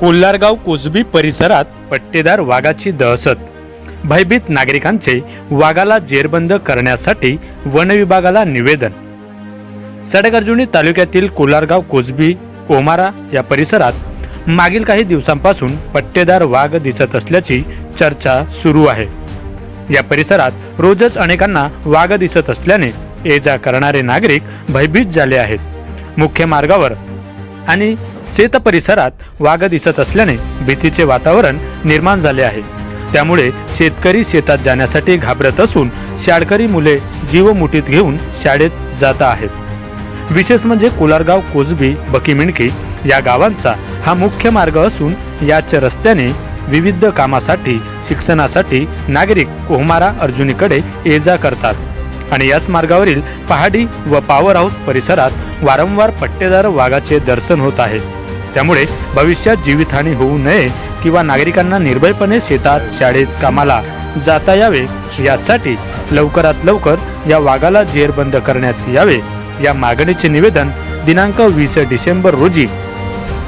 कोल्हारगाव कोसबी परिसरात पट्टेदार वाघाची दहशत. भयभीत नागरिकांचे वाघाला जेरबंद करण्यासाठी वन विभागाला निवेदन. सडक-अर्जुनी तालुक्यातील कोल्हारगाव कोसबी कोमारा या परिसरात मागील काही दिवसांपासून पट्टेदार वाघ दिसत असल्याची चर्चा सुरू आहे. या परिसरात रोजच अनेकांना वाघ दिसत असल्याने ये जा करणारे नागरिक भयभीत झाले आहेत. मुख्य मार्गावर आणि शेत परिसरात वाघ दिसत असल्याने भीतीचे वातावरण निर्माण झाले आहे. त्यामुळे शेतकरी शेतात जाण्यासाठी घाबरत असून शाळकरी मुले जीव मुठीत घेऊन शाळेत जात आहेत. विशेष म्हणजे कोल्हारगाव कोसबी बकीमिणकी या गावांचा हा मुख्य मार्ग असून याच रस्त्याने विविध कामासाठी शिक्षणासाठी नागरिक कोहमारा अर्जुनीकडे ये जा करतात आणि याच मार्गावरील पहाडी व पॉवर हाऊस परिसरात वारंवार पट्टेदार वाघाचे दर्शन होत आहे. त्यामुळे भविष्यात जीवितहानी होऊ नये किंवा नागरिकांना निर्भयपणे शेतात शाळेत कामाला जाता यावे यासाठी लवकरात लवकर या वाघाला जेरबंद करण्यात यावे या मागणीचे निवेदन दिनांक 20 डिसेंबर रोजी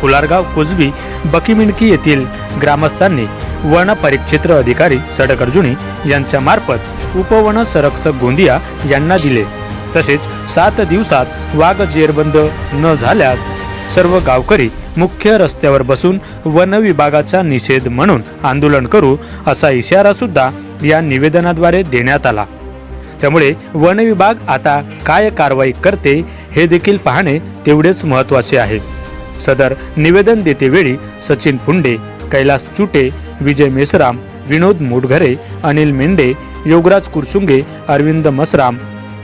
कोल्हारगाव कोसबी बकीमिणकी येथील ग्रामस्थांनी वन परिक्षेत्र अधिकारी सडक अर्जुनी यांच्या मार्फत उपवन संरक्षक गोंदिया यांना दिले. तसेच 7 दिवसात वाघ जेरबंद न झाल्यास सर्व गावकरी मुख्य रस्त्यावर बसून वन विभागाचा निषेध म्हणून आंदोलन करू असा इशारा सुद्धा या निवेदनाद्वारे देण्यात आला. त्यामुळे वन विभाग आता काय कारवाई करते हे देखील पाहणे तेवढेच महत्त्वाचे आहे. सदर निवेदन देतेवेळी सचिन फुंडे, कैलास चुटे, विजय मेसराम, विनोद मुडघरे, अनिल मेंढे, योगराज कुरसुंगे, अरविंद मसराम,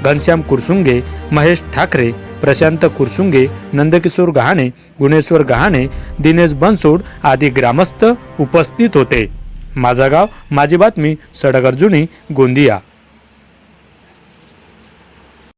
घनश्याम कुरसुंगे, महेश ठाकरे, प्रशांत कुरसुंगे, नंदकिशोर गहाणे, गुणेश्वर गहाणे, दिनेश बनसोड आदी ग्रामस्थ उपस्थित होते. माझा गाव माझी बातमी, सडक अर्जुनी, गोंदिया.